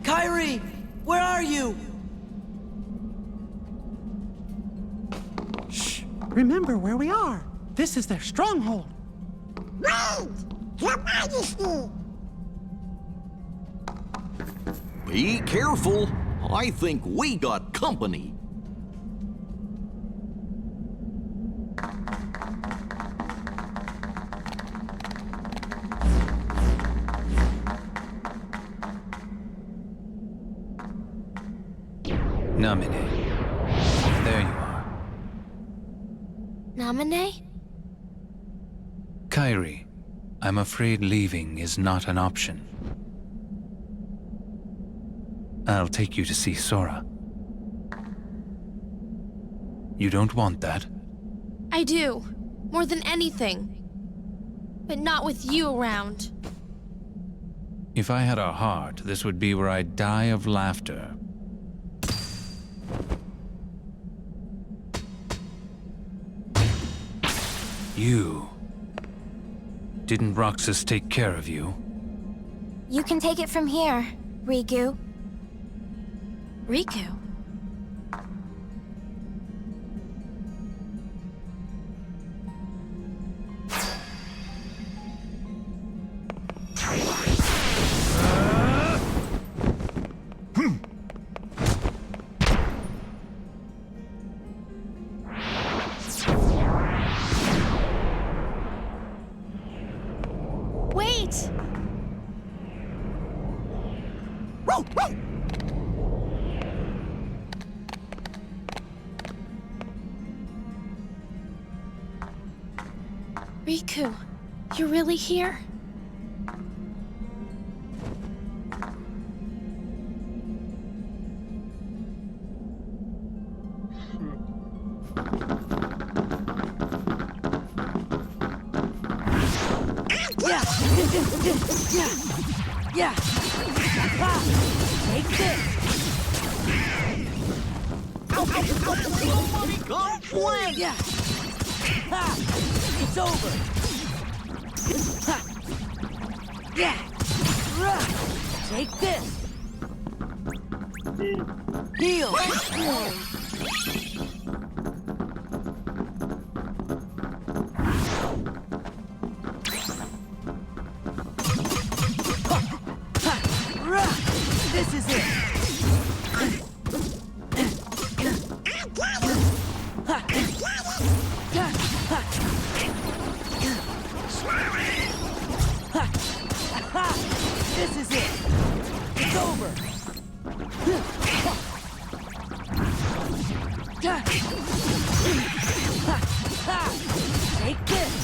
Kyrie, where are you? Shh! Remember where we are. This is their stronghold. Wait! Your Majesty! Be careful. I think we got company. Namine. There you are. Namine? Kyrie, I'm afraid leaving is not an option. I'll take you to see Sora. You don't want that? I do. More than anything. But not with you around. If I had a heart, this would be where I'd die of laughter. You. Didn't Roxas take care of you? You can take it from here, Riku. Riku? Wait! Riku, you're really here? Yeah! Ha! Take this! Somebody come flank! Yeah! Ha! It's over! Ha! Yeah! Rah! Take this! Heal! This is it! This is it! It's over! Take this!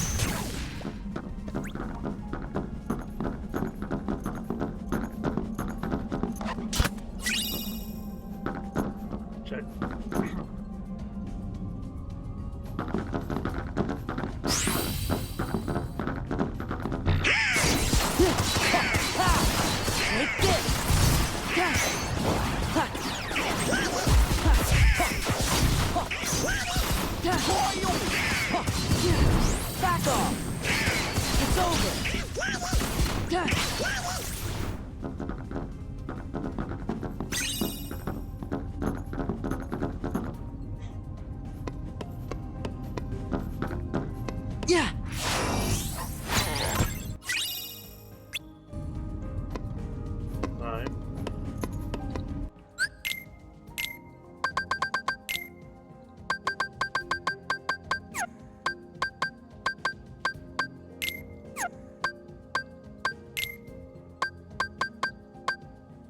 Check. Take this! Back off! It's over! Yeah! Alright.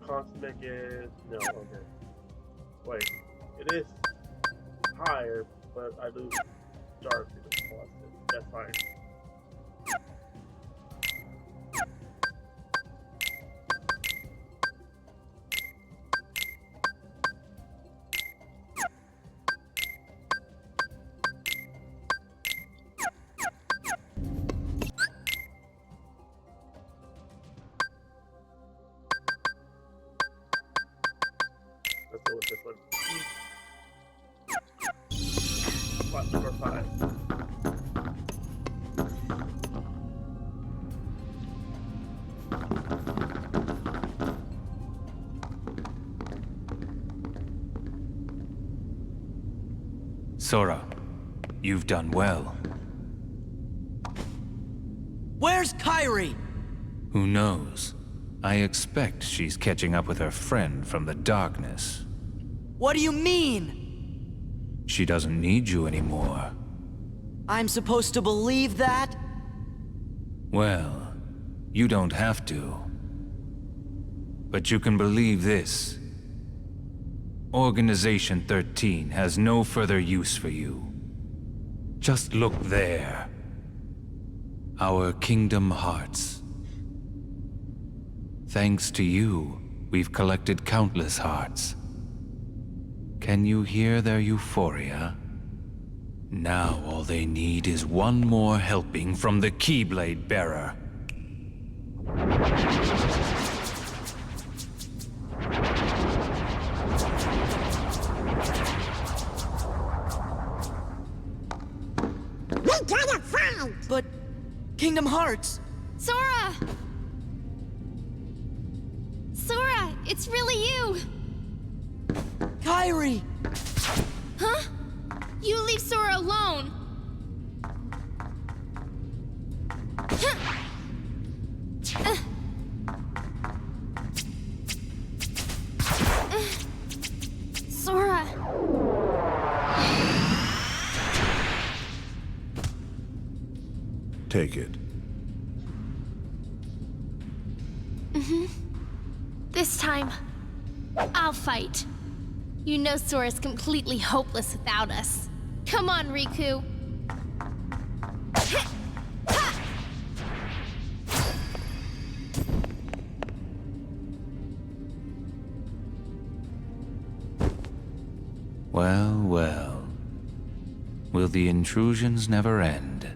Cosmic is no, okay. Wait, it is higher, but I lose dark because of Boston. That's fine. Let's go with this one. Spot number 5. Sora, you've done well. Where's Kyrie? Who knows? I expect she's catching up with her friend from the darkness. What do you mean? She doesn't need you anymore. I'm supposed to believe that? Well, you don't have to. But you can believe this. Organization 13 has no further use for you. Just look there. Our Kingdom Hearts. Thanks to you, we've collected countless hearts. Can you hear their euphoria? Now all they need is one more helping from the Keyblade Bearer. We gotta find. But Kingdom Hearts. Sora! Sora, it's really you! Kyrie! Huh? You leave Sora alone! Sora! Take it. This time, I'll fight. You know Sora's completely hopeless without us. Come on, Riku. Well, well. Will the intrusions never end?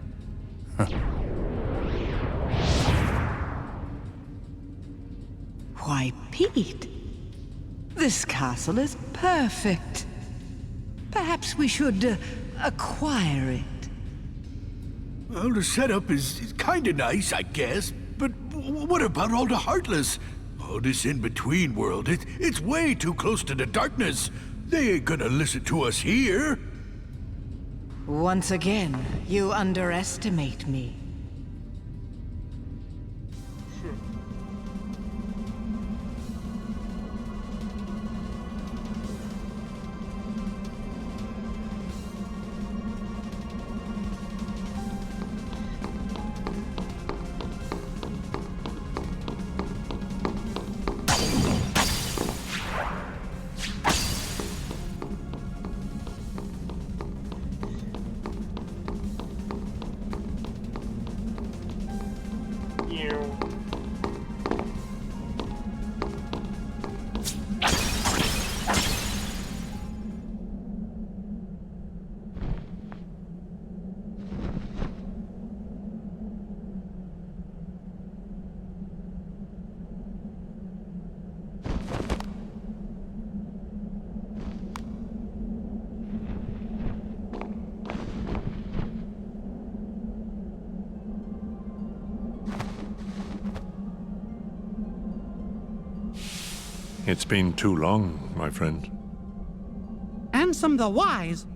Why, Pete, this castle is perfect. Perhaps we should acquire it. Well, the setup is kinda nice, I guess. But what about all the Heartless? All this in-between world, it's way too close to the darkness. They ain't gonna listen to us here. Once again, you underestimate me. It's been too long, my friend. Ansem the Wise,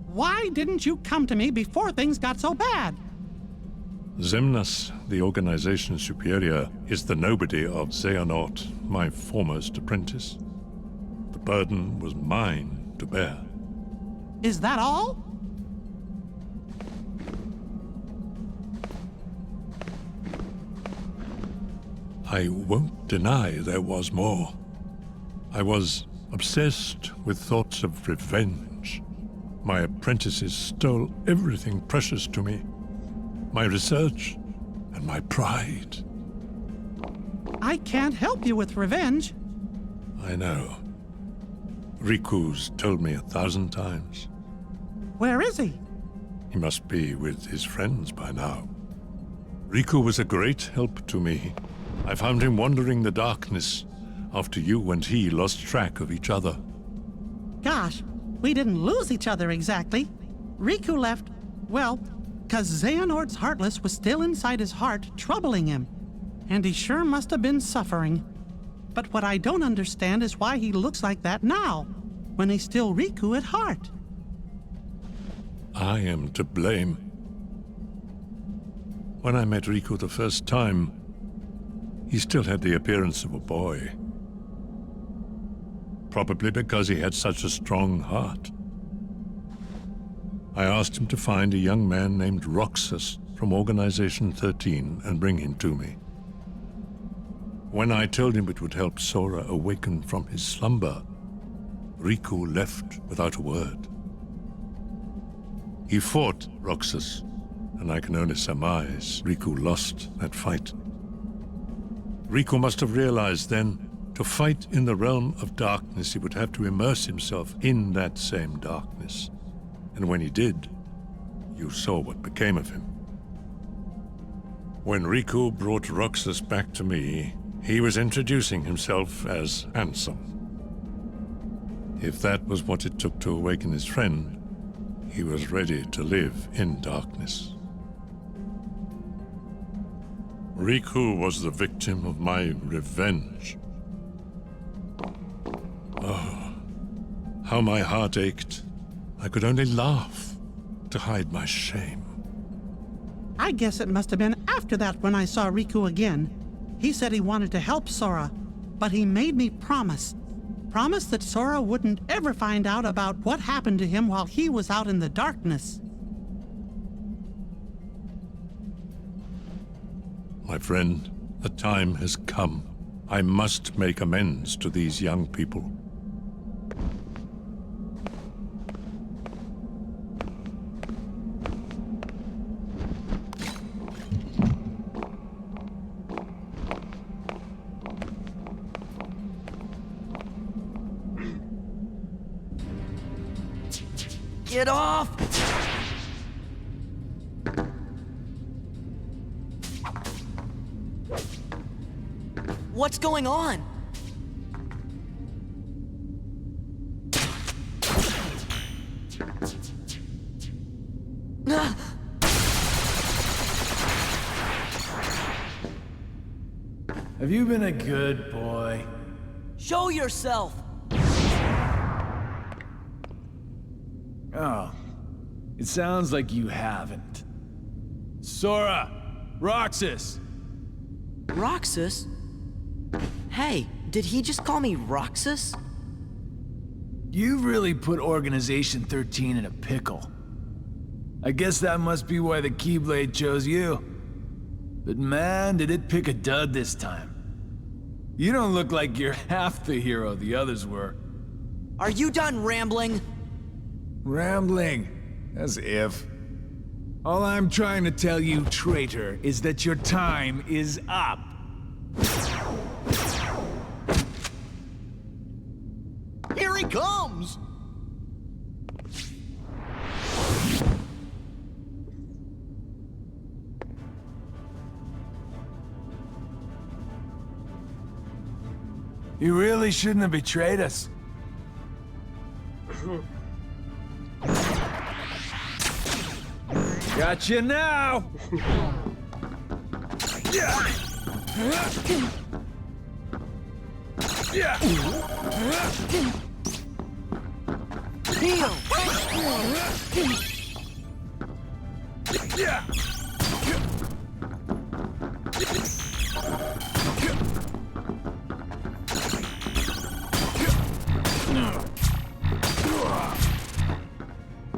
why didn't you come to me before things got so bad? Xemnas, the organization superior, is the nobody of Xehanort, my foremost apprentice. The burden was mine to bear. Is that all? I won't deny there was more. I was obsessed with thoughts of revenge. My apprentices stole everything precious to me. My research and my pride. I can't help you with revenge. I know. Riku's told me 1,000 times. Where is he? He must be with his friends by now. Riku was a great help to me. I found him wandering the darkness after you and he lost track of each other. Gosh, we didn't lose each other exactly. Riku left, well, 'cause Xehanort's Heartless was still inside his heart, troubling him. And he sure must have been suffering. But what I don't understand is why he looks like that now, when he's still Riku at heart. I am to blame. When I met Riku the first time, he still had the appearance of a boy. Probably because he had such a strong heart. I asked him to find a young man named Roxas from Organization 13 and bring him to me. When I told him it would help Sora awaken from his slumber, Riku left without a word. He fought Roxas, and I can only surmise Riku lost that fight. Riku must have realized then, to fight in the realm of darkness, he would have to immerse himself in that same darkness. And when he did, you saw what became of him. When Riku brought Roxas back to me, he was introducing himself as Handsome. If that was what it took to awaken his friend, he was ready to live in darkness. Riku was the victim of my revenge. Oh, how my heart ached. I could only laugh to hide my shame. I guess it must have been after that when I saw Riku again. He said he wanted to help Sora, but he made me promise. Promise that Sora wouldn't ever find out about what happened to him while he was out in the darkness. My friend, the time has come. I must make amends to these young people. Get off! What's going on? Have you been a good boy? Show yourself! Oh, it sounds like you haven't. Sora! Roxas! Roxas? Hey, did he just call me Roxas? You've really put Organization 13 in a pickle. I guess that must be why the Keyblade chose you. But man, did it pick a dud this time. You don't look like you're half the hero the others were. Are you done rambling? Rambling? As if. All I'm trying to tell you, traitor, is that your time is up. Here he comes! You really shouldn't have betrayed us. Gotcha now! Yeah! Yeah! Heal! Yeah!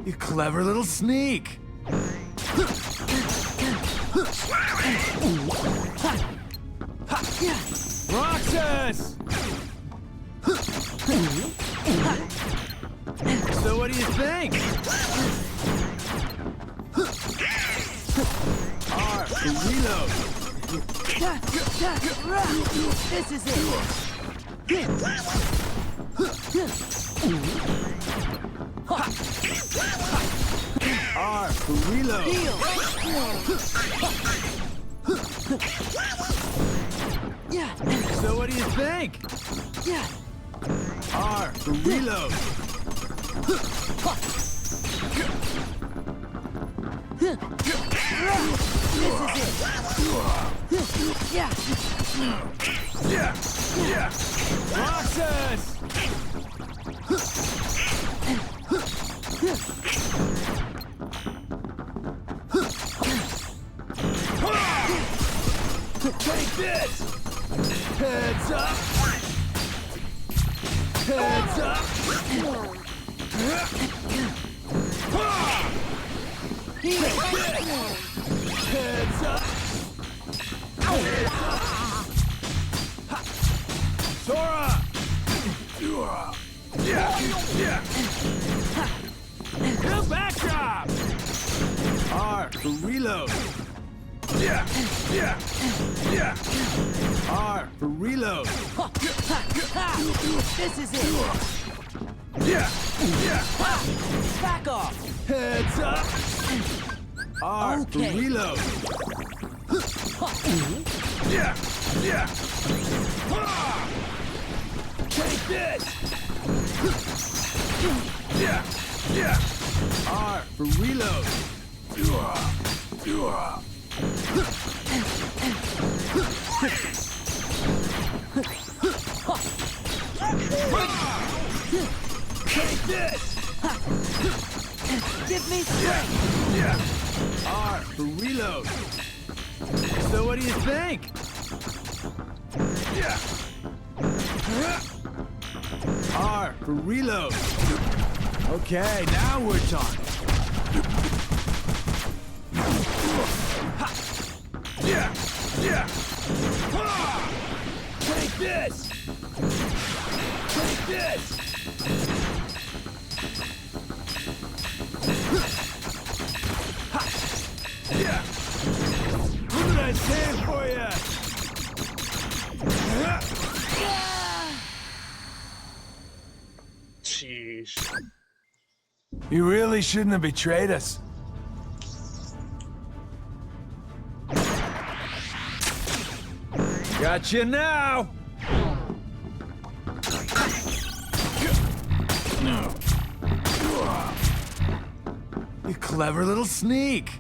You clever little sneak! Roxas! So what do you think? R, reload! This is it! R, reload! Yeah! So what do you think? Yeah! R, reload! This is it! Yeah! Yeah! Yeah! Roxas! Heads up! Sora! New backdrop! R for reload. R for reload. This is it. Back off. Heads up! R for Okay. reload. Take this! R for reload. Take this! Give me strength. R for reload. So what do you think? R for reload. Okay, now we're talking. Take this! Take this! What did I say for you? Sheesh. You really shouldn't have betrayed us. Gotcha now! You clever little sneak!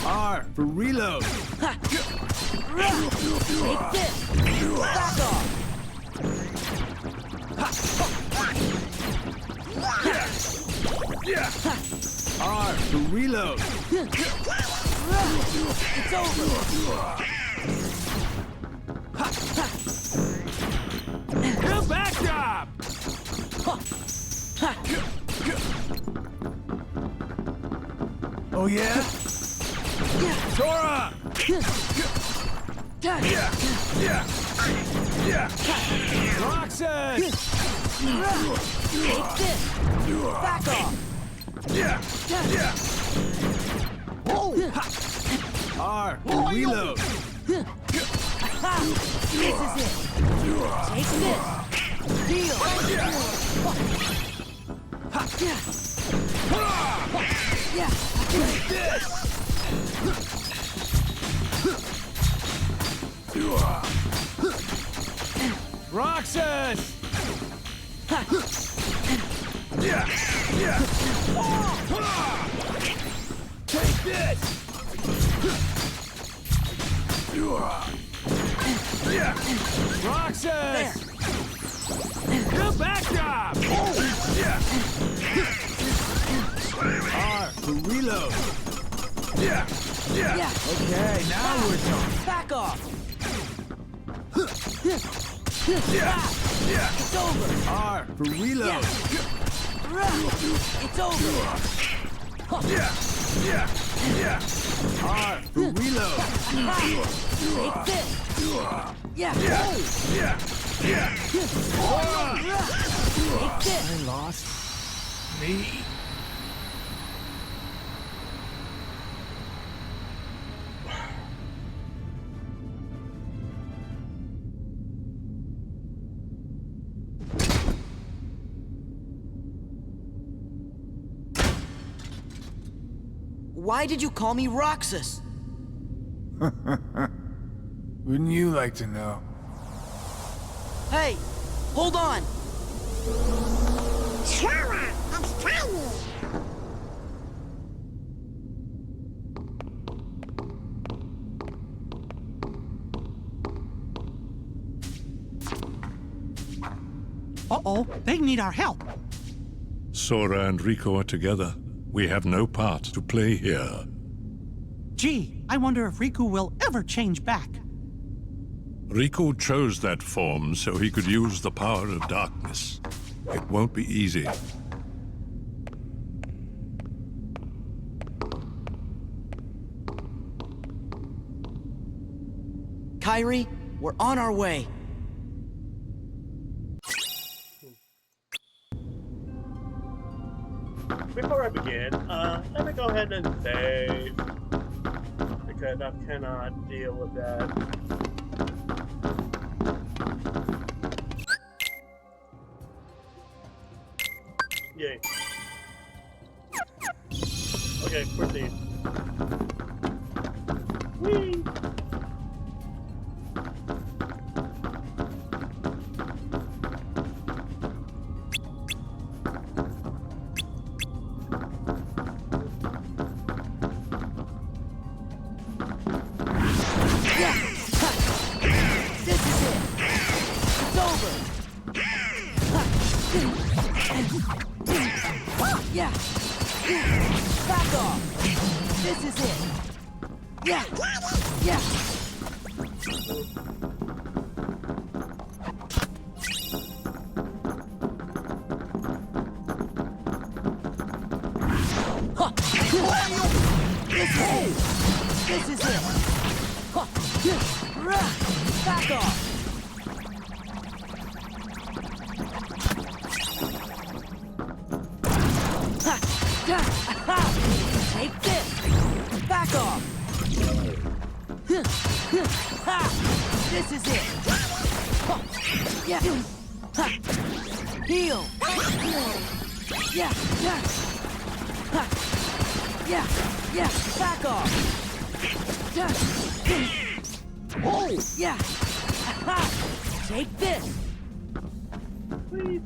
R for reload! Take this. Back off. R for reload! It's over. New backdrop! Oh yeah? Sora! Roxanne! Take this. Back off. R for reload! This is it. Take this. Deal. Yeah. Take this! Roxanne! Take this! Roxanne! New backdrop! R for reload! Yeah. Okay, now we're talking. Back off. It's over. R for reload! It's over. R for reload! Take this. Yeah. Take this. I lost me. Why did you call me Roxas? Wouldn't you like to know? Hey, hold on. Sora, it's tiny. Uh-oh, they need our help. Sora and Rico are together. We have no part to play here. Gee, I wonder if Riku will ever change back. Riku chose that form so he could use the power of darkness. It won't be easy. Kairi, we're on our way. Before I begin, let me go ahead and save, because I cannot deal with that. Yay. Okay, proceed. Whee! This is it! Back off! Take this! Back off! This is it! Yeah! Heal! Yeah! Yeah! Back off! Oh! Yeah! Take this! Please.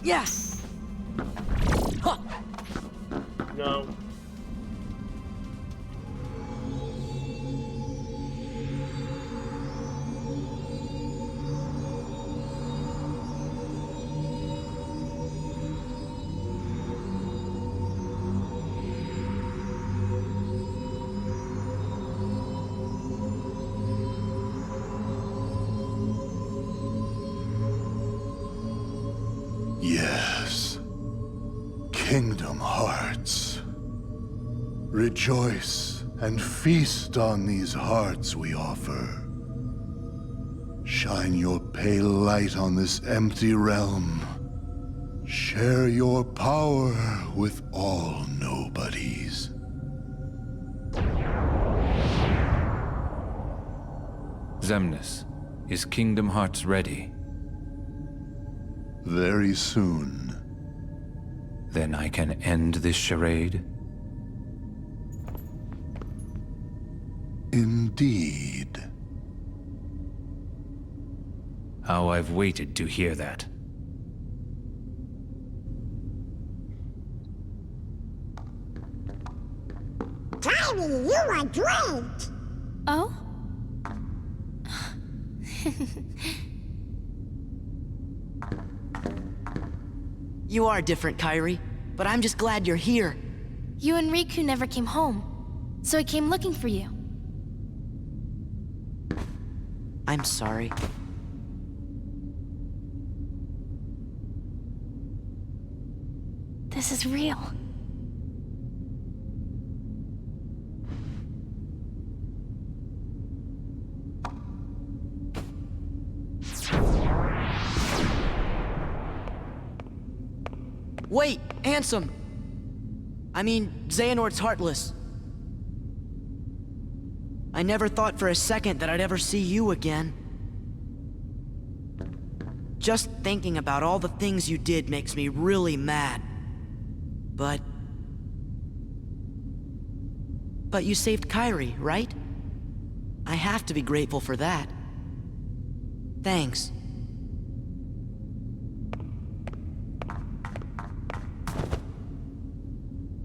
Yeah! No. Yes. Kingdom Hearts. Rejoice and feast on these hearts we offer. Shine your pale light on this empty realm. Share your power with all nobodies. Xemnas, is Kingdom Hearts ready? Very soon. Then I can end this charade? Indeed. How I've waited to hear that. Kairi, you are great! Oh? You are different, Kairi, but I'm just glad you're here. You and Riku never came home, so I came looking for you. I'm sorry. This is real. Wait, Ansem! I mean, Xehanort's heartless. I never thought for a second that I'd ever see you again. Just thinking about all the things you did makes me really mad. But you saved Kairi, right? I have to be grateful for that. Thanks.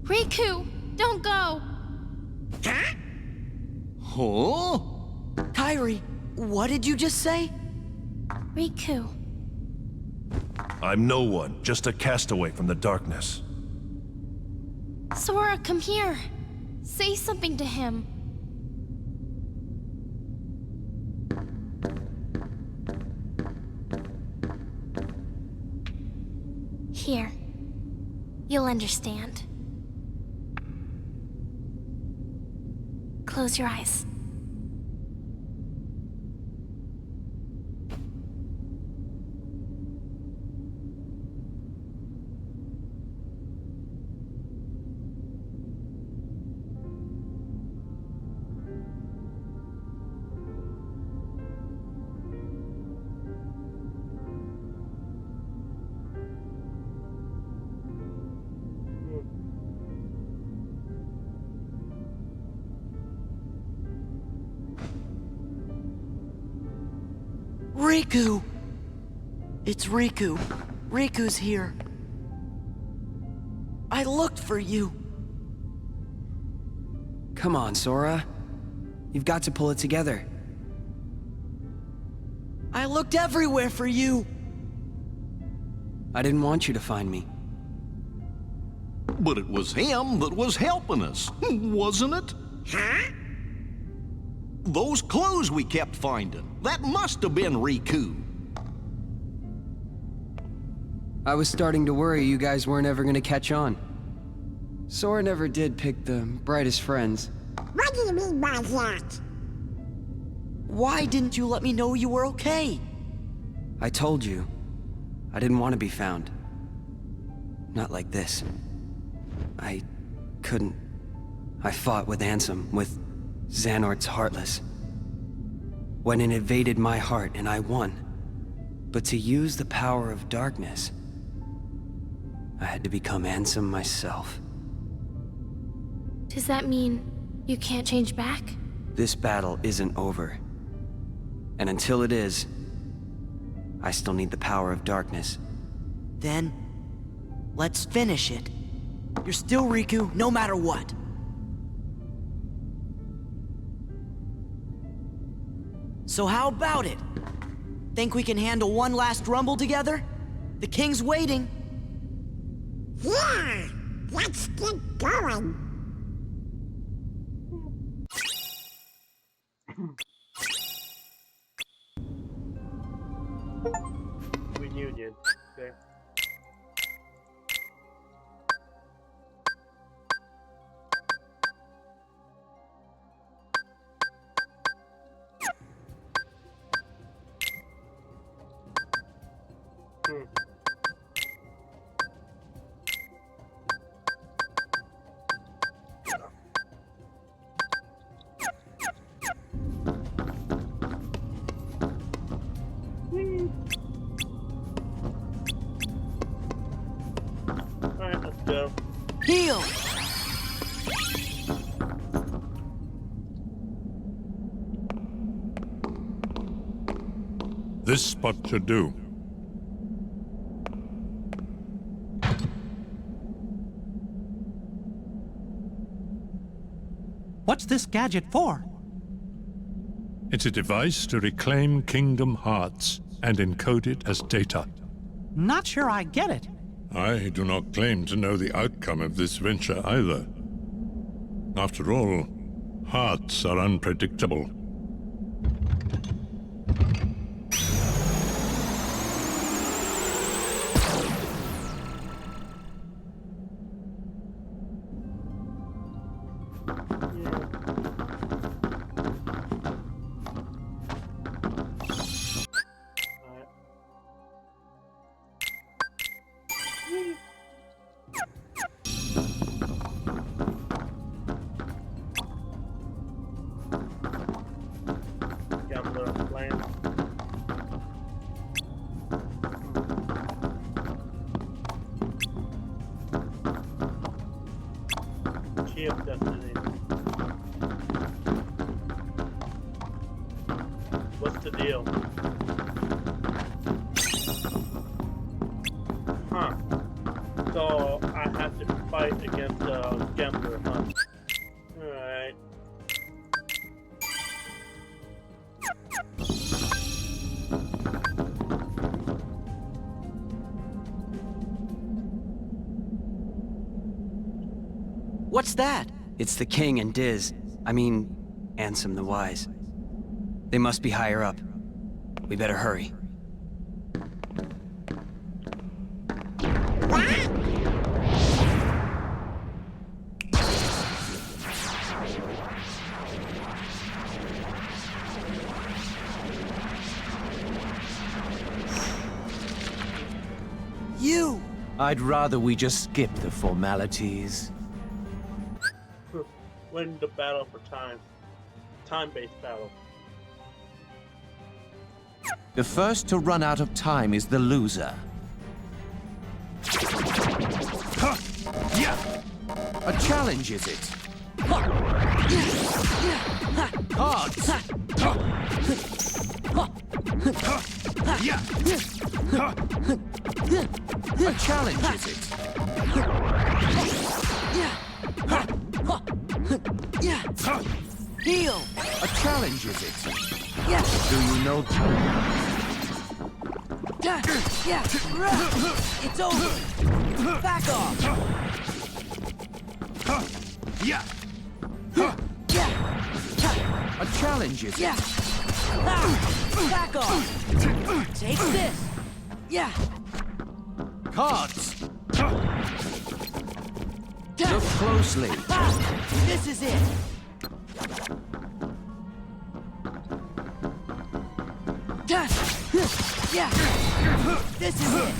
Riku, don't go! Huh? Kairi, what did you just say? Riku. I'm no one, just a castaway from the darkness. Sora, come here. Say something to him. Here. You'll understand. Close your eyes. Riku! It's Riku. Riku's here. I looked for you. Come on, Sora. You've got to pull it together. I looked everywhere for you. I didn't want you to find me. But it was him that was helping us, wasn't it? Huh? Those clues we kept finding, that must have been Riku. I was starting to worry you guys weren't ever gonna catch on. Sora never did pick the brightest friends. What do you mean by that? Why didn't you let me know you were okay? I told you. I didn't want to be found. Not like this. I couldn't. I fought with Ansem, with Xenort's Heartless. When it invaded my heart and I won. But to use the power of darkness, I had to become Ansem myself. Does that mean you can't change back? This battle isn't over. And until it is, I still need the power of darkness. Then, let's finish it. You're still Riku, no matter what. So how about it? Think we can handle one last rumble together? The king's waiting. Yeah, let's get going. Reunion. Okay. Alright, let's go. Heal! This spot should do. What's this gadget for? It's a device to reclaim Kingdom Hearts and encode it as data. Not sure I get it. I do not claim to know the outcome of this venture either. After all, hearts are unpredictable. What's the deal? Huh. So I have to fight against the gambler, huh? Alright. What's that? It's the king and Diz. I mean, Ansem the Wise. They must be higher up. We better hurry. You! I'd rather we just skip the formalities. Win the battle for time. Time-based battle. The first to run out of time is the loser. A challenge, is it? Cards! A challenge, is it? Heal! A challenge, is it? Yes! Do you know... It's over! Back off! A challenge, is it? Back off! Take this! Yeah! Cards! Look closely. This is it! Yeah! This is it!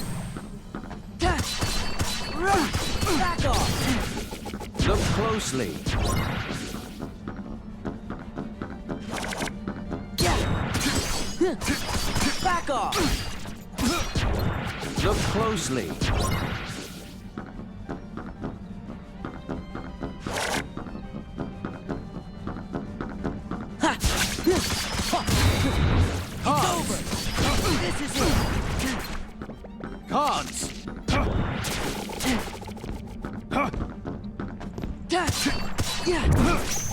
Back off! Look closely. Back off! Look closely. It's over! This is it! Cards!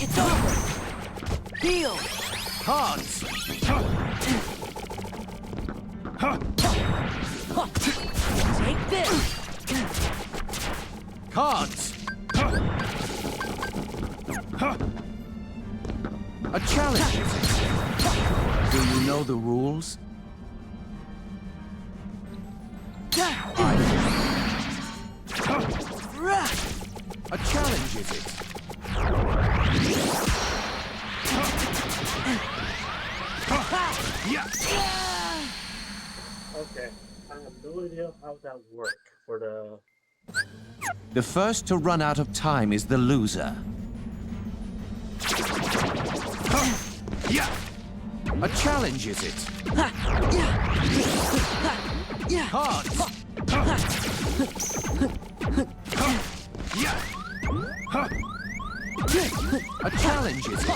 It's over! Heal! Cards! Take this! Cards! A challenge, is it? Do you know the rules? A challenge, is it? Okay, I have no idea how that works for the... The first to run out of time is the loser. A challenge, is it? Cards! A challenge, is it?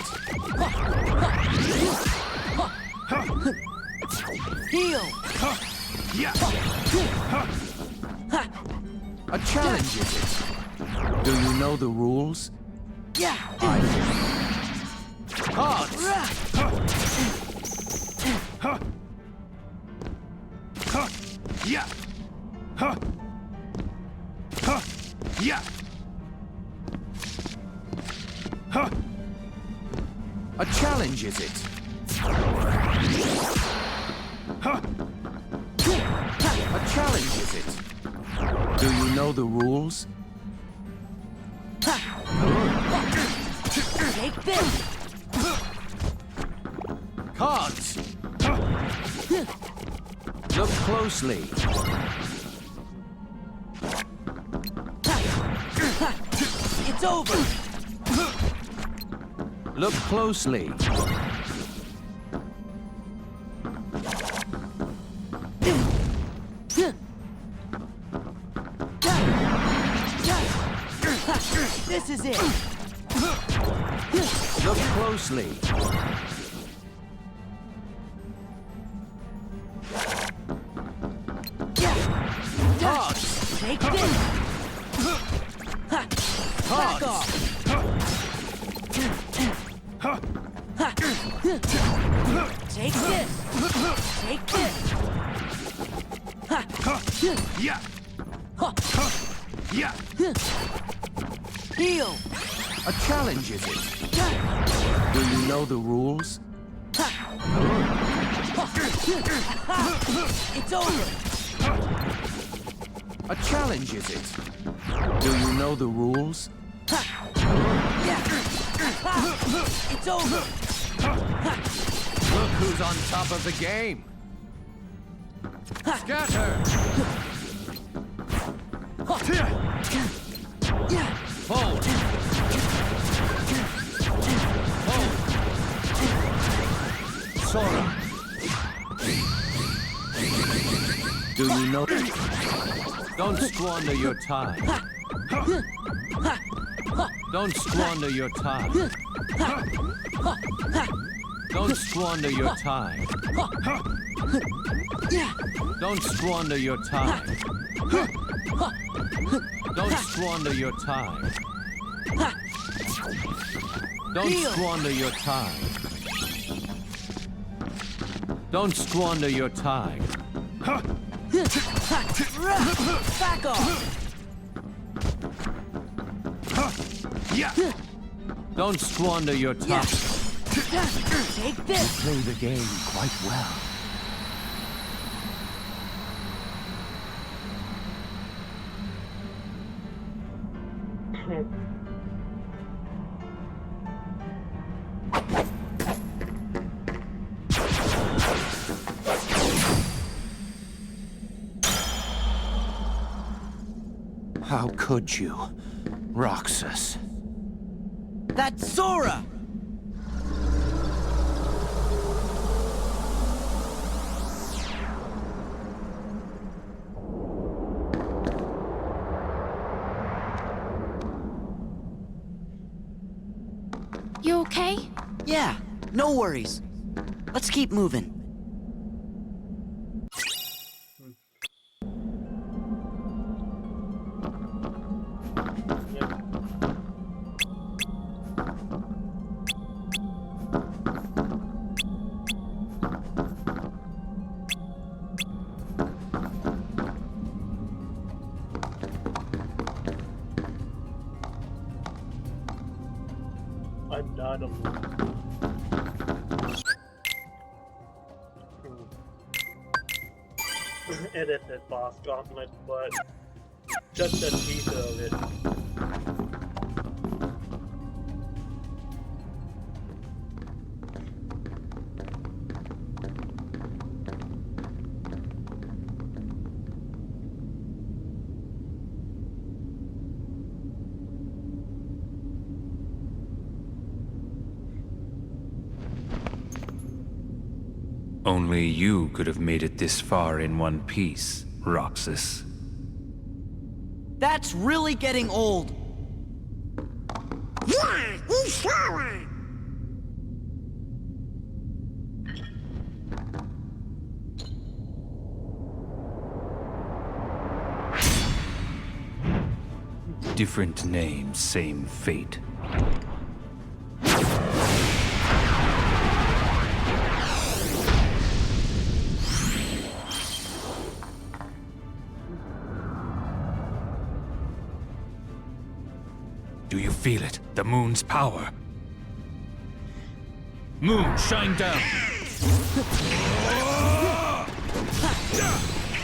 Heal! A challenge, is it? Do you know the rules? Yeah! Cards! A challenge, is it? A challenge, is it? Do you know the rules? Take this! Cards! Look closely. It's over! Look closely. This is it! Look closely. Cards! Take this! Back off! Take this! Take this! Yeah. Heal! A challenge, is it? Do you know the rules? It's over! A challenge, is it? Do you know the rules? Yeah! It's over! Look who's on top of the game! Scatter! Hold! Hold! Sora! Do you know? Don't squander your time. Don't squander your time. Don't squander your time. Don't squander your time. Don't squander your time. Don't squander your time. Don't squander your time. Back off! Don't squander your time. Take this! Play the game quite well. How could you, Roxas? That's Sora! You okay? Yeah, no worries. Let's keep moving. I'm not alone. Edited boss gauntlet, but just a teaser of it. Only you could have made it this far in one piece, Roxas. That's really getting old. Yeah, he's Sora. Different names, same fate. Do you feel it? The moon's power. Moon, shine down!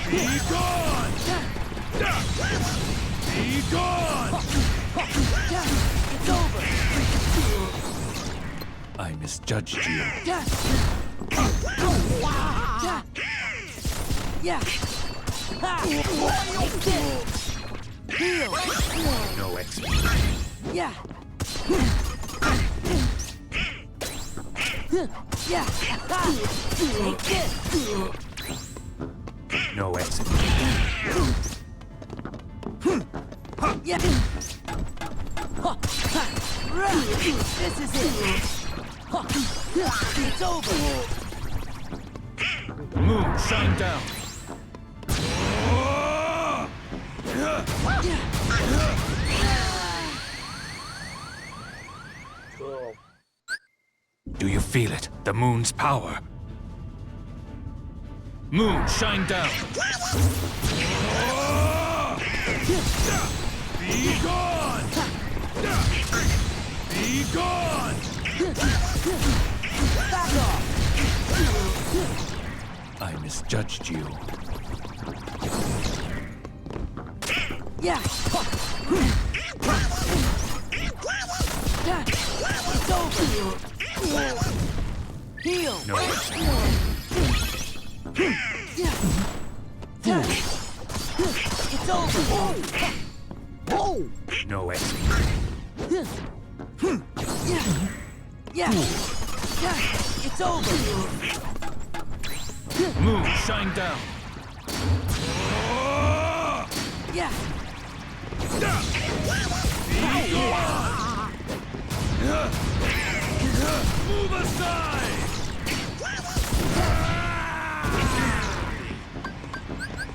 Be gone! Be gone! It's over! I misjudged you. Yeah! Take this! Heal! No explanation. Yeah! Yeah! Take this! No exit. Yeah! This is it! It's over! Moon, shine down! Cool. Do you feel it? The moon's power. Moon, shine down! Be gone! Be gone! Back off! I misjudged you. Yeah! It's over! Heal! No. It's over! No exit. Yeah! It's over! Move, shine down. Yeah! Move aside!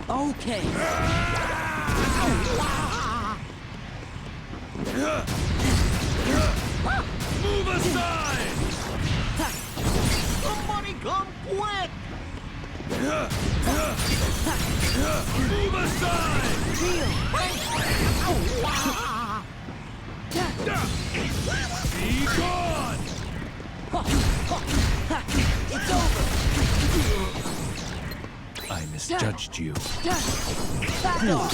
Okay! Move aside! Somebody come quick! Move aside! Heal! Be gone! It's over! I misjudged you. Back off!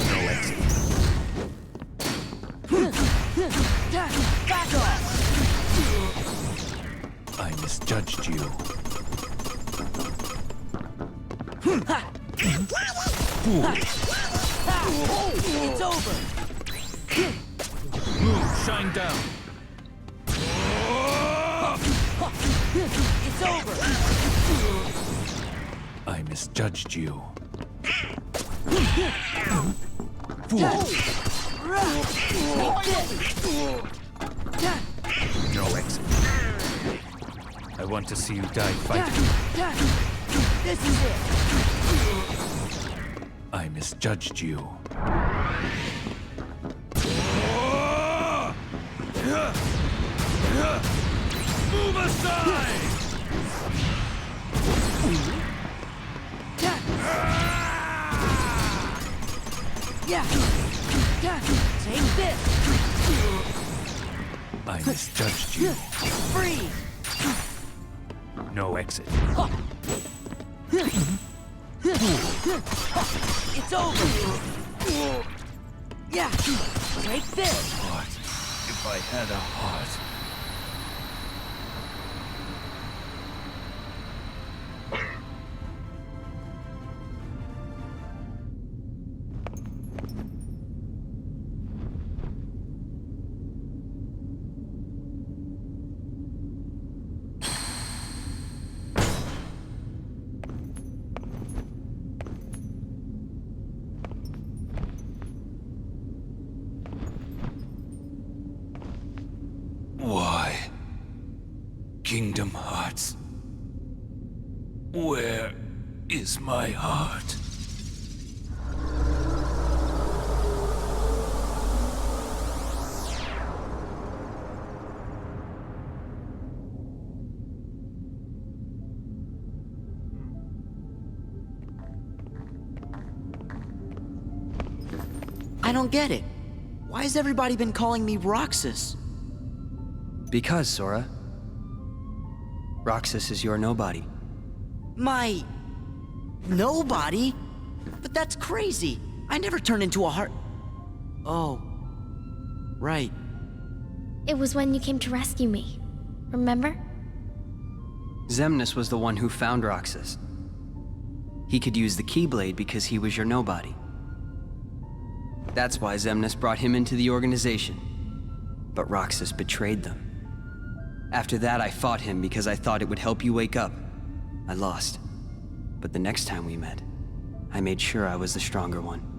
No exit. Back off! I misjudged you. It's over! Move, shine down. It's over! I misjudged you. No exit. I want to see you die fighting. This is it! I misjudged you. Move aside! Yeah! Take this! I misjudged you. Freeze! No exit. It's over! Yeah! Take this! What if I had a heart? Why? Kingdom Hearts. Where is my heart? I don't get it. Why has everybody been calling me Roxas? Because, Sora. Roxas is your nobody. My... nobody? But that's crazy. I never turned into a heart... Oh. Right. It was when you came to rescue me. Remember? Xemnas was the one who found Roxas. He could use the Keyblade because he was your nobody. That's why Xemnas brought him into the organization. But Roxas betrayed them. After that, I fought him because I thought it would help you wake up. I lost. But the next time we met, I made sure I was the stronger one.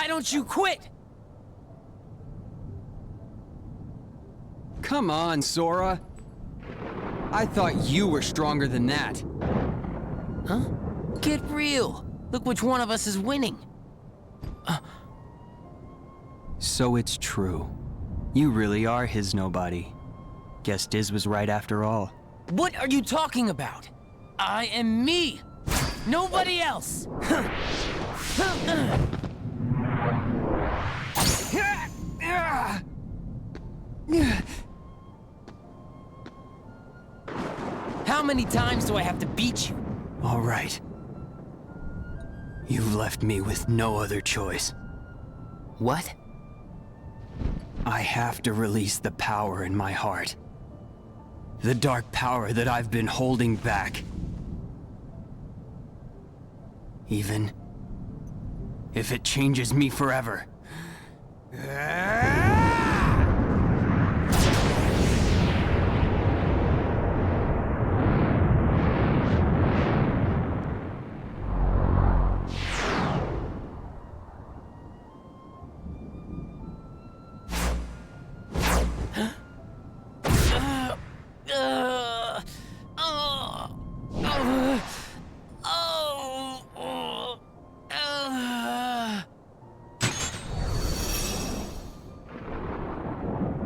Why don't you quit? Come on, Sora. I thought you were stronger than that. Huh? Get real. Look which one of us is winning. So it's true. You really are his nobody. Guess Diz was right after all. What are you talking about? I am me. Nobody else. How many times do I have to beat you? All right. You've left me with no other choice. What? I have to release the power in my heart. The dark power that I've been holding back. Even if it changes me forever.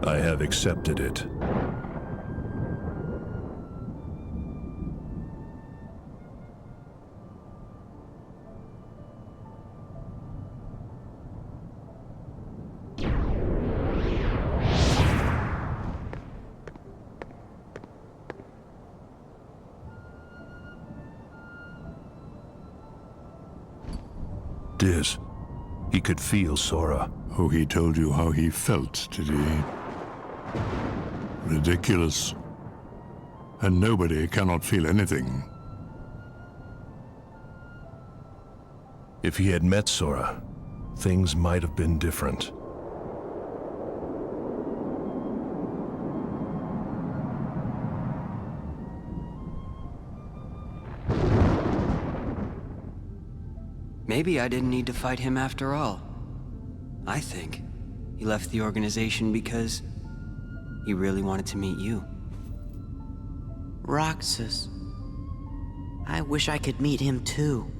I have accepted it. Diz, he could feel Sora. Oh, he told you how he felt, did he? Ridiculous. And nobody cannot feel anything. If he had met Sora, things might have been different. Maybe I didn't need to fight him after all. I think he left the organization because he really wanted to meet you. Roxas. I wish I could meet him too.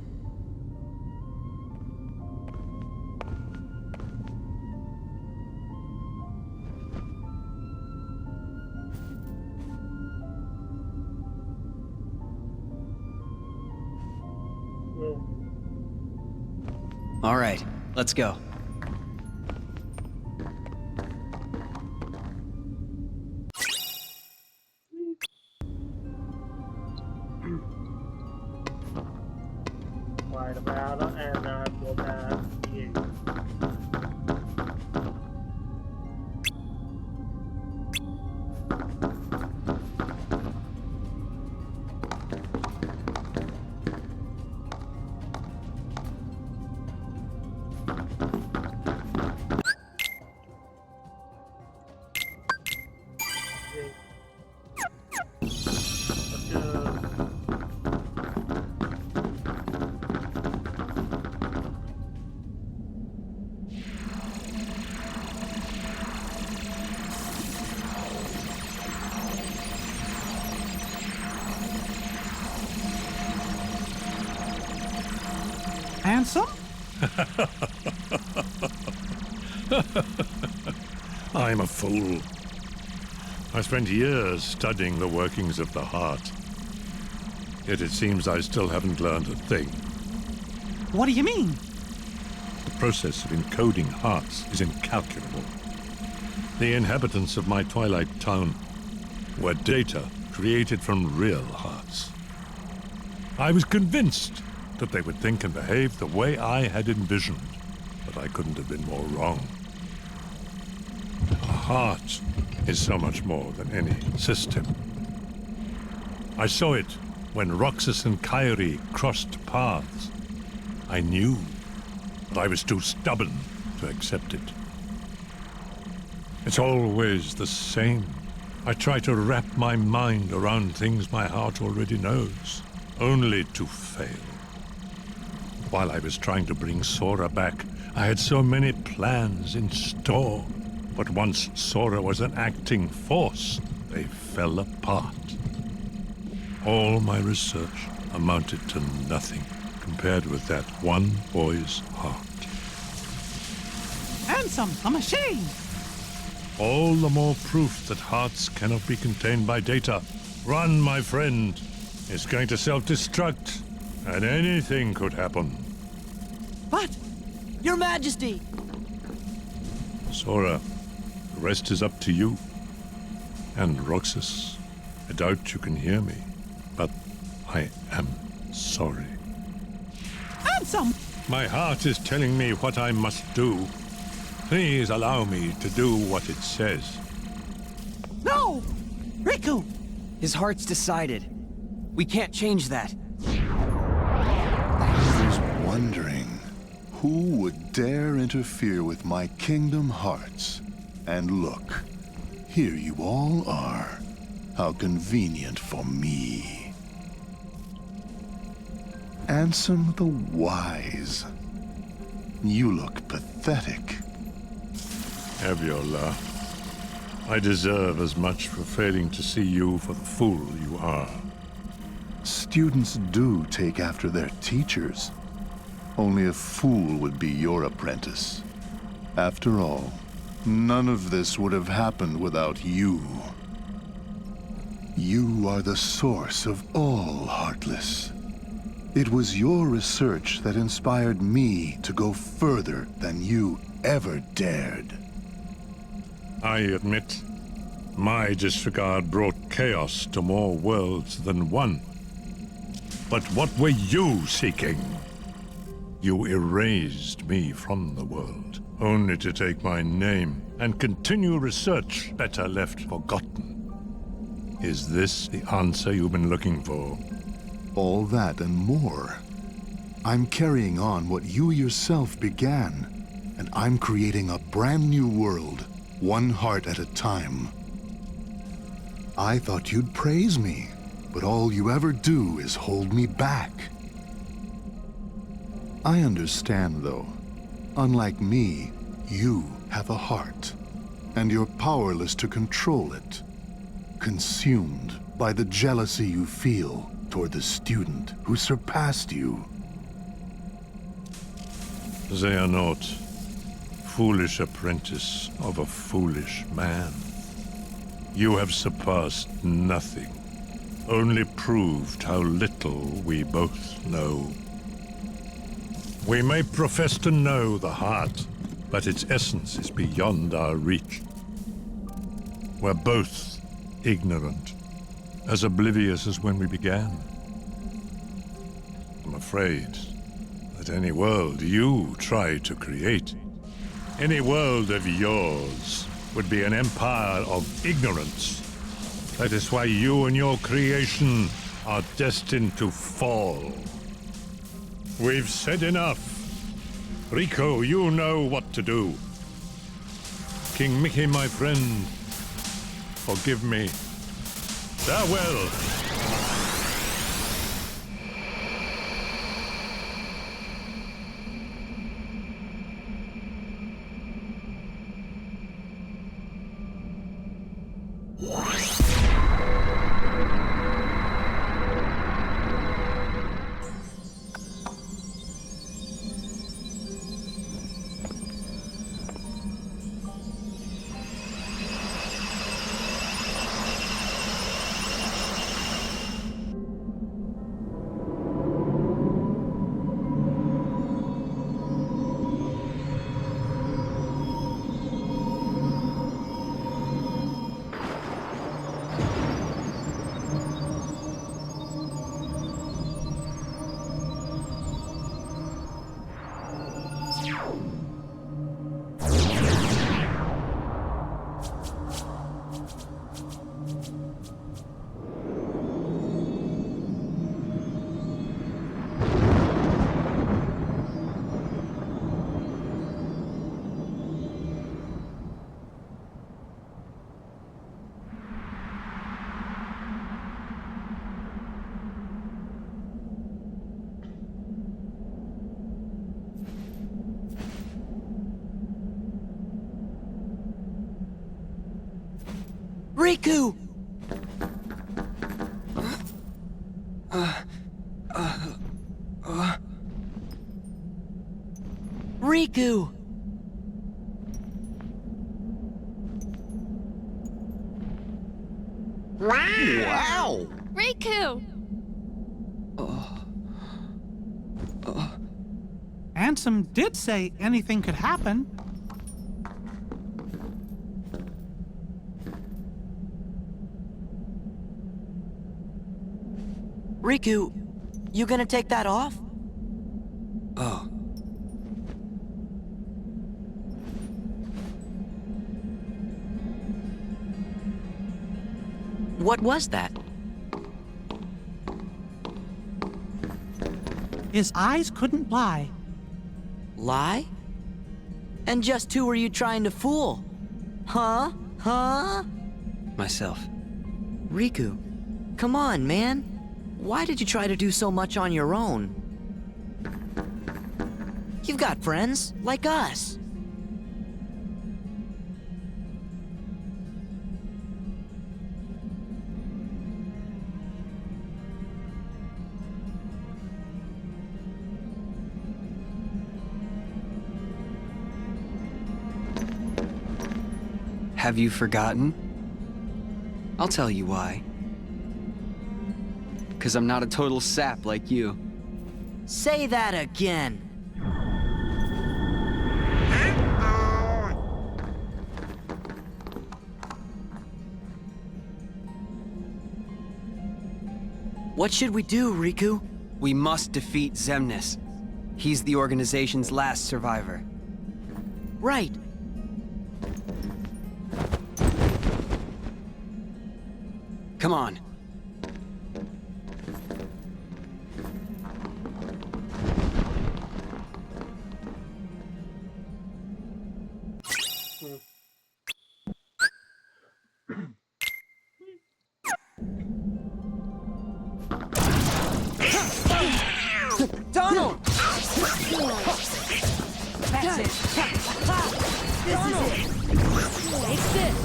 All right, let's go. Right about it, and I will pass you. Handsome? I'm a fool. I spent years studying the workings of the heart. Yet it seems I still haven't learned a thing. What do you mean? The process of encoding hearts is incalculable. The inhabitants of my Twilight town were data created from real hearts. I was convinced that they would think and behave the way I had envisioned, but I couldn't have been more wrong. A heart is so much more than any system. I saw it when Roxas and Kairi crossed paths. I knew, but I was too stubborn to accept it. It's always the same. I try to wrap my mind around things my heart already knows, only to fail. While I was trying to bring Sora back, I had so many plans in store, but once Sora was an acting force, they fell apart. All my research amounted to nothing compared with that one boy's heart. Ansem, a machine! All the more proof that hearts cannot be contained by data. Run, my friend. It's going to self-destruct, and anything could happen. But, Your Majesty! Sora, the rest is up to you. And Roxas, I doubt you can hear me, but I am sorry. Ansem! My heart is telling me what I must do. Please allow me to do what it says. No! Riku! His heart's decided. We can't change that. I was wondering who would dare interfere with my kingdom hearts. And look, here you all are. How convenient for me. Ansem the Wise. You look pathetic. Have your laugh. I deserve as much for failing to see you for the fool you are. Students do take after their teachers. Only a fool would be your apprentice. After all, none of this would have happened without you. You are the source of all Heartless. It was your research that inspired me to go further than you ever dared. I admit, my disregard brought chaos to more worlds than one. But what were you seeking? You erased me from the world, only to take my name and continue research better left forgotten. Is this the answer you've been looking for? All that and more. I'm carrying on what you yourself began, and I'm creating a brand new world, one heart at a time. I thought you'd praise me, but all you ever do is hold me back. I understand, though. Unlike me, you have a heart, and you're powerless to control it. Consumed by the jealousy you feel toward the student who surpassed you. Xehanort, foolish apprentice of a foolish man. You have surpassed nothing, only proved how little we both know. We may profess to know the heart, but its essence is beyond our reach. We're both ignorant, as oblivious as when we began. I'm afraid that any world you try to create, any world of yours, would be an empire of ignorance. That is why you and your creation are destined to fall. We've said enough. Rico, you know what to do. King Mickey, my friend, forgive me. Farewell. Riku! Riku! Wow! Riku! Ansem did say anything could happen. Riku, you gonna take that off? Oh. What was that? His eyes couldn't lie. Lie? And just who were you trying to fool? Huh? Huh? Myself. Riku, come on, man. Why did you try to do so much on your own? You've got friends, like us. Have you forgotten? I'll tell you why. 'Cause I'm not a total sap like you. Say that again. What should we do, Riku? We must defeat Xemnas. He's the organization's last survivor. Right. Come on. Donald! That's it. This is it. Take this.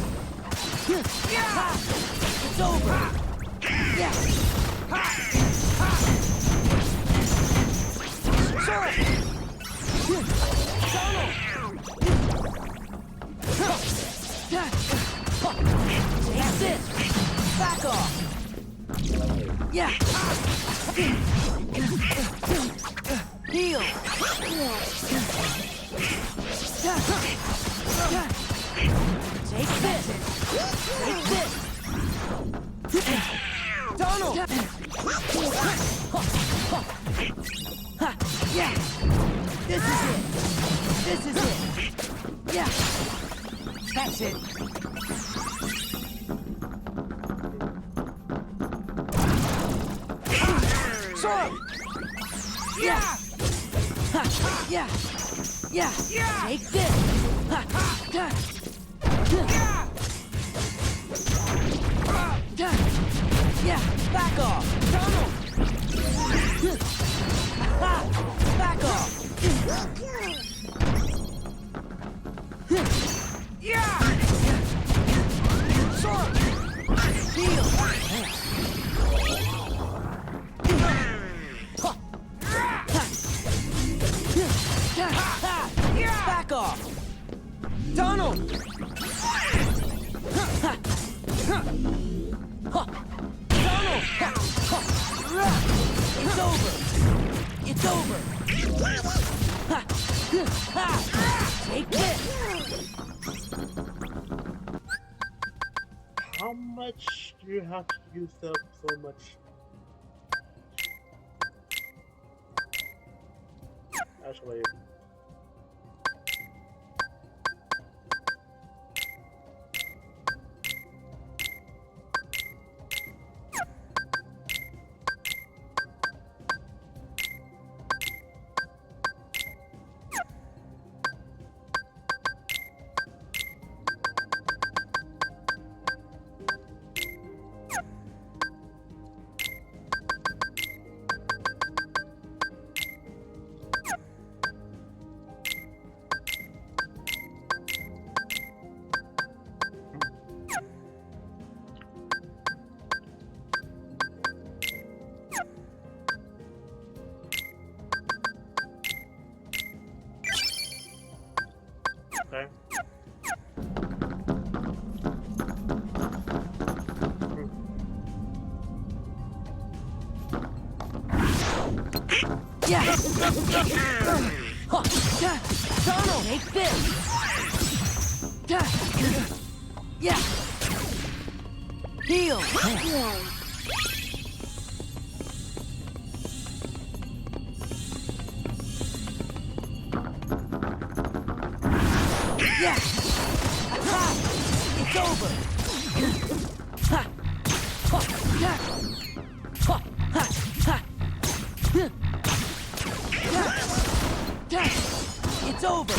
It's over. Yeah. Sora! Donald! Take this. Back off. Yeah. Heal. Take this. Take this. Donald. Yeah. This is it. This is it. Yeah. That's it. Sora! Yeah! Yeah! Yeah! Take this! Yeah! Back off! Donald! Back off! Yeah! Sora! Heal! Back off! Donald! Donald! It's over! It's over! Take this! How much do you have to use up so much? Actually, Okay. Yeah. Donald, take this. Yeah. Heal. Yeah. It's over. It's over.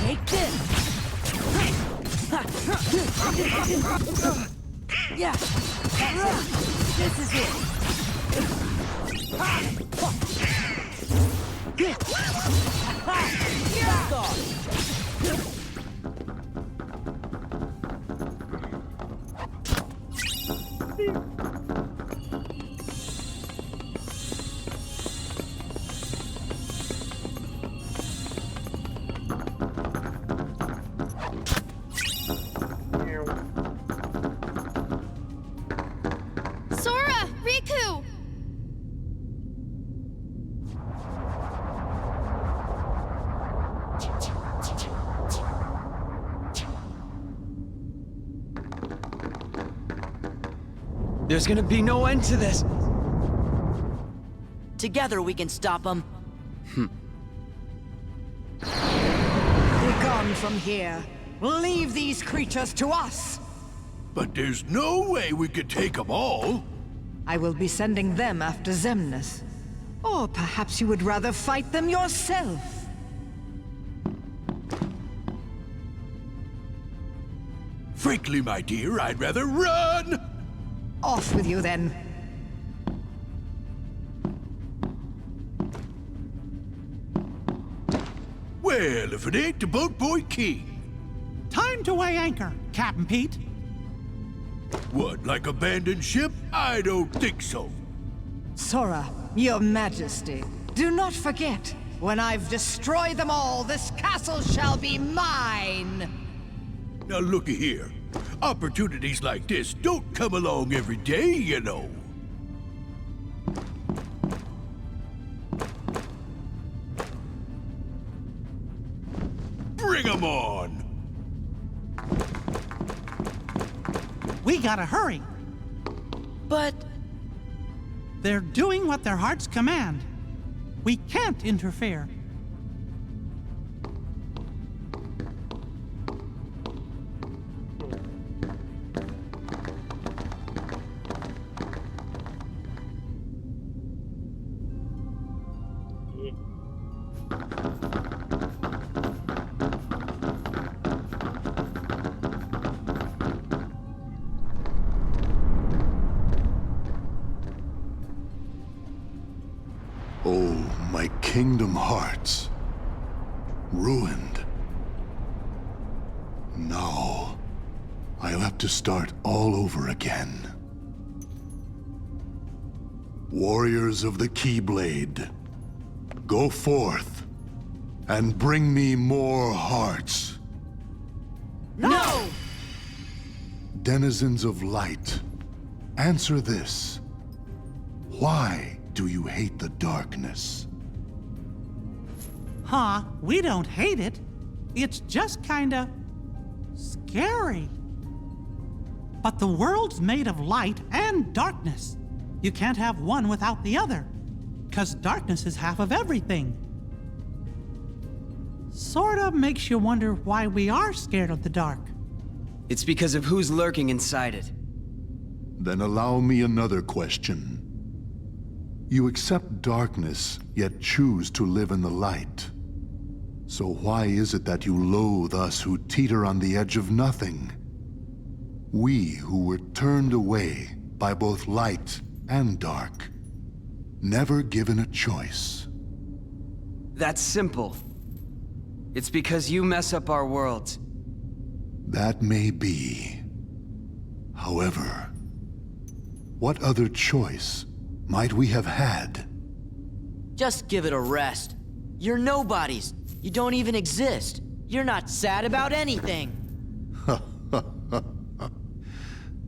Take this. Yeah. This is it. Back off. Sora! Riku! There's gonna be no end to this. Together we can stop them. Be gone from here. Leave these creatures to us. But there's no way we could take them all. I will be sending them after Xemnas. Or perhaps you would rather fight them yourself. Frankly, my dear, I'd rather run! Off with you then. Well, if it ain't the Boat Boy King. Time to weigh anchor, Captain Pete. What, like abandoned ship? I don't think so. Sora, your majesty, do not forget, when I've destroyed them all, this castle shall be mine! Now looky here. Opportunities like this don't come along every day, you know. Bring 'em on! We gotta hurry. But... They're doing what their hearts command. We can't interfere. Oh, my Kingdom Hearts. Ruined. Now, I'll have to start all over again. Warriors of the Keyblade, go forth and bring me more hearts. No! Denizens of light, answer this. Why do you hate the darkness? Huh, we don't hate it. It's just kinda... scary. But the world's made of light and darkness. You can't have one without the other, 'cause darkness is half of everything. Sorta makes you wonder why we are scared of the dark. It's because of who's lurking inside it. Then allow me another question. You accept darkness, yet choose to live in the light. So why is it that you loathe us who teeter on the edge of nothing? We who were turned away by both light and dark, never given a choice. That's simple. It's because you mess up our worlds. That may be. However, what other choice might we have had? Just give it a rest. You're nobodies. You don't even exist. You're not sad about anything.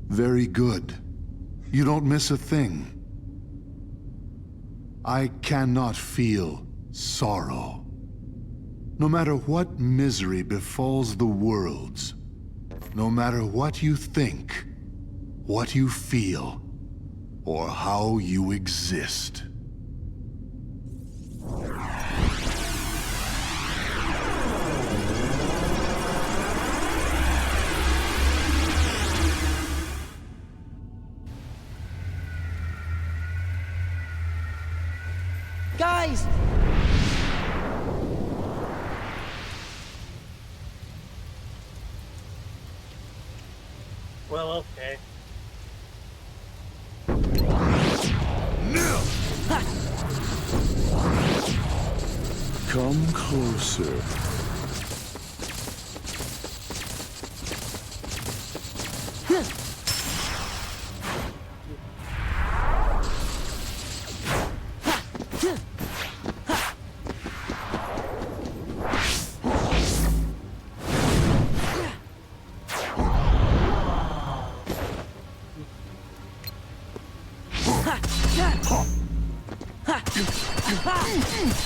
Very good. You don't miss a thing. I cannot feel sorrow. No matter what misery befalls the worlds, no matter what you think, what you feel, or how you exist. Guys! Well, okay. Come closer.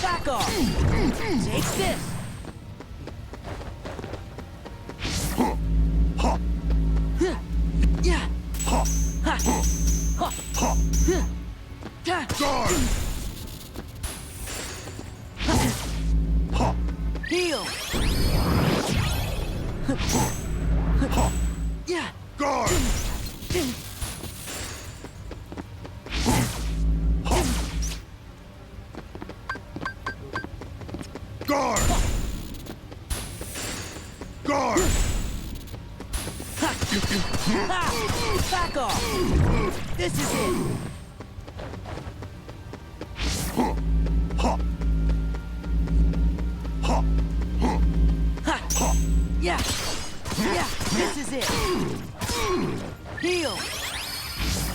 Back off! Take this! Heal! Guard! Guard! Guard! Back off! This is it! Yeah! Yeah! This is it! Heal!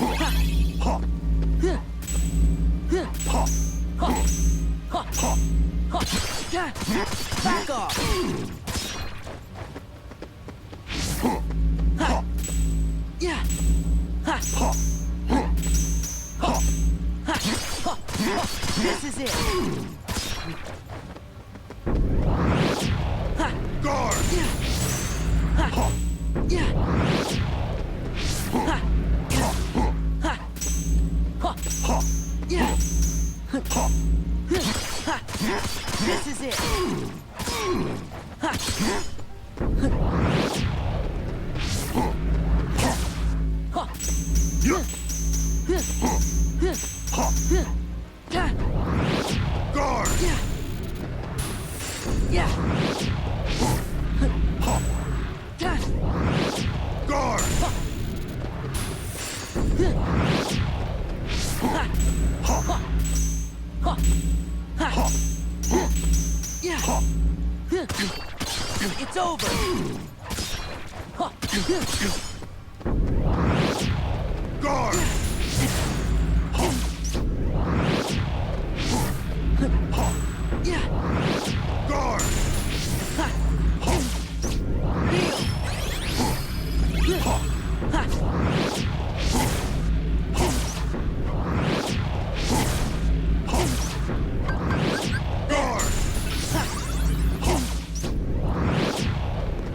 Back off! Yeah! This is it! Guard! Yeah! Yeah! This is it! Guard! Yeah! Yeah! Guard! Yeah! It's over! Guard! Yeah! Guard!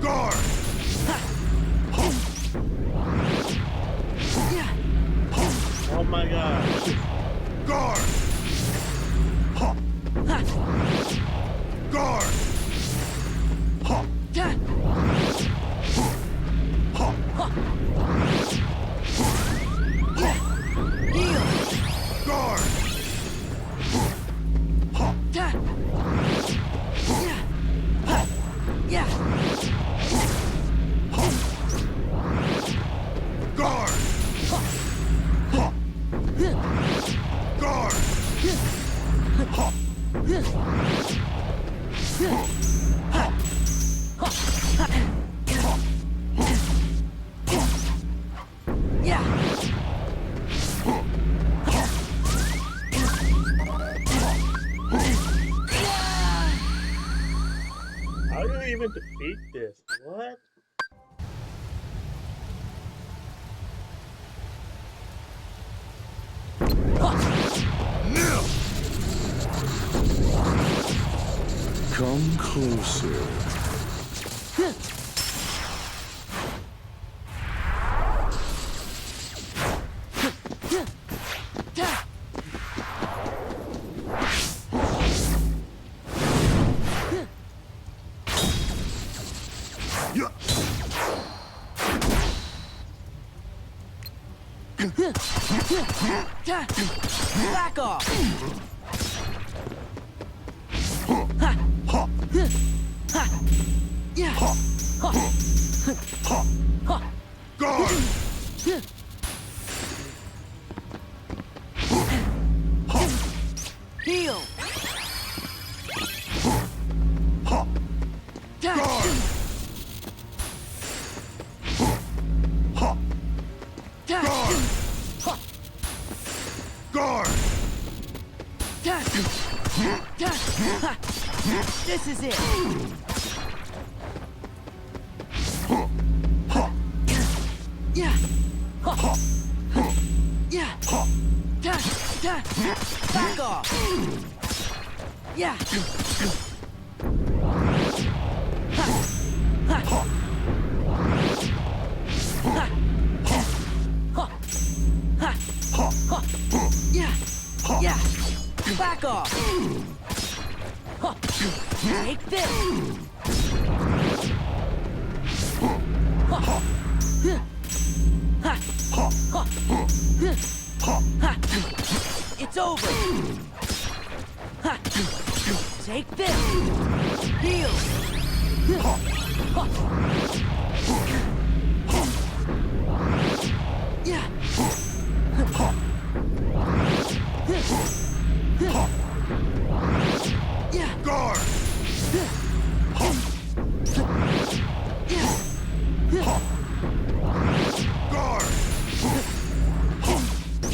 Guard! Guard! Guard! Guard! Guard! How do you even defeat this? What? Come closer. Back off! Guard! Heal! Guard! Guard! This is it! Yeah! Yeah! Back off! Yeah! Yeah! Yeah! Back off! Take this! It's over! Take this! Heal! Yeah! Yeah! Guard!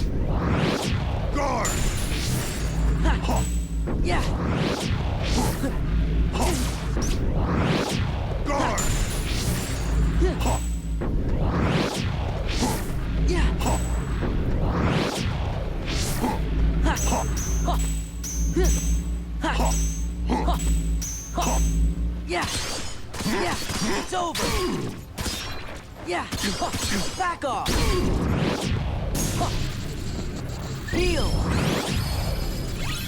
Yeah! Guard! Guard! Yeah! Guard! Yeah! Yeah! Yeah! It's over! Yeah! Back off! Heal!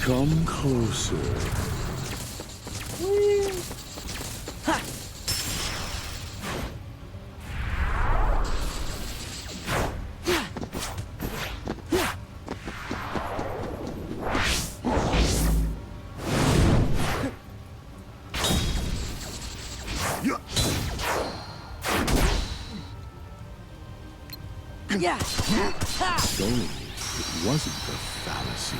Come closer. Ha! Yeah! Ha! So, it wasn't a fallacy.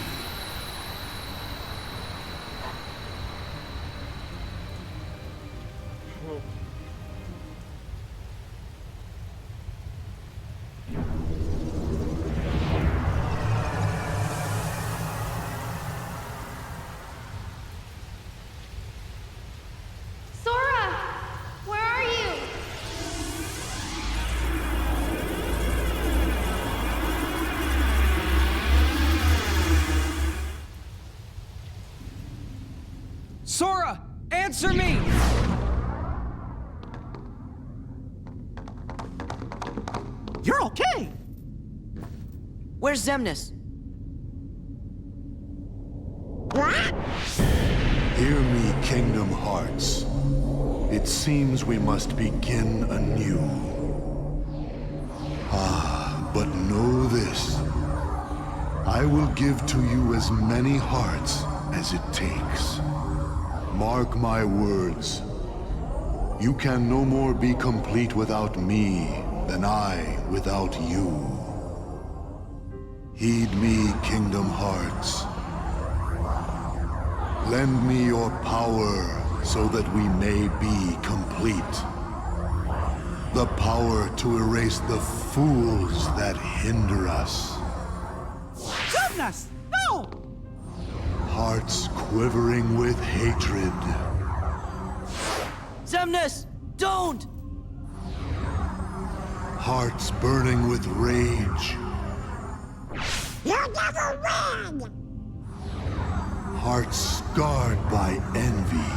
Sora! Where are you? Sora! Answer me! You're okay! Where's Xemnas? What? Hear me, Kingdom Hearts. It seems we must begin anew. But know this. I will give to you as many hearts as it takes. Mark my words. You can no more be complete without me than I without you. Heed me, Kingdom Hearts. Lend me your power so that we may be complete. The power to erase the fools that hinder us. Xemnas! No! Hearts quivering with hatred. Xemnas! Don't! Hearts burning with rage. You never win! Hearts scarred by envy.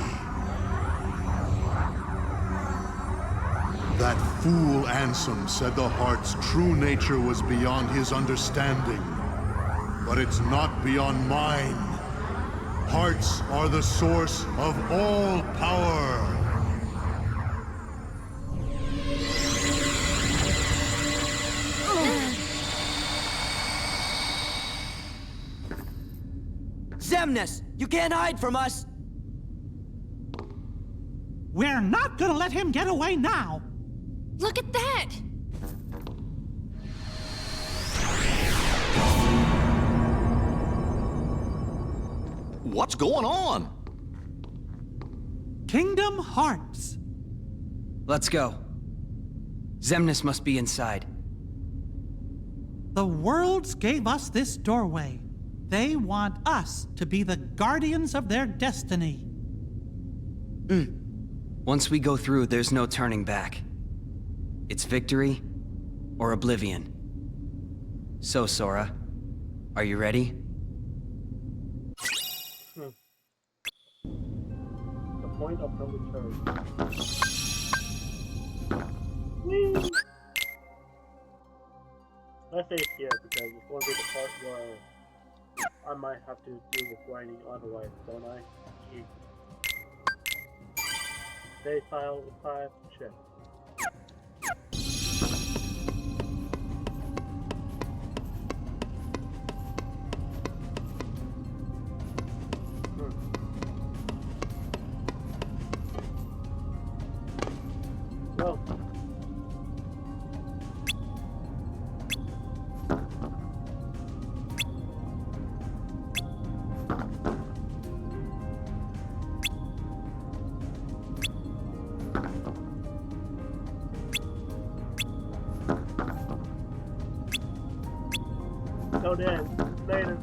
That fool Ansem said the heart's true nature was beyond his understanding. But it's not beyond mine. Hearts are the source of all power. Xemnas, you can't hide from us! We're not gonna let him get away now! Look at that! What's going on? Kingdom Hearts. Let's go. Xemnas must be inside. The worlds gave us this doorway. They want us to be the guardians of their destiny. Once we go through, there's no turning back. It's victory or oblivion. So, Sora, are you ready? The point of no return. Whee! Let's say here because it's going to be the part where I might have to deal with grinding otherwise, don't I? Save file 5, check. Well. So then, later.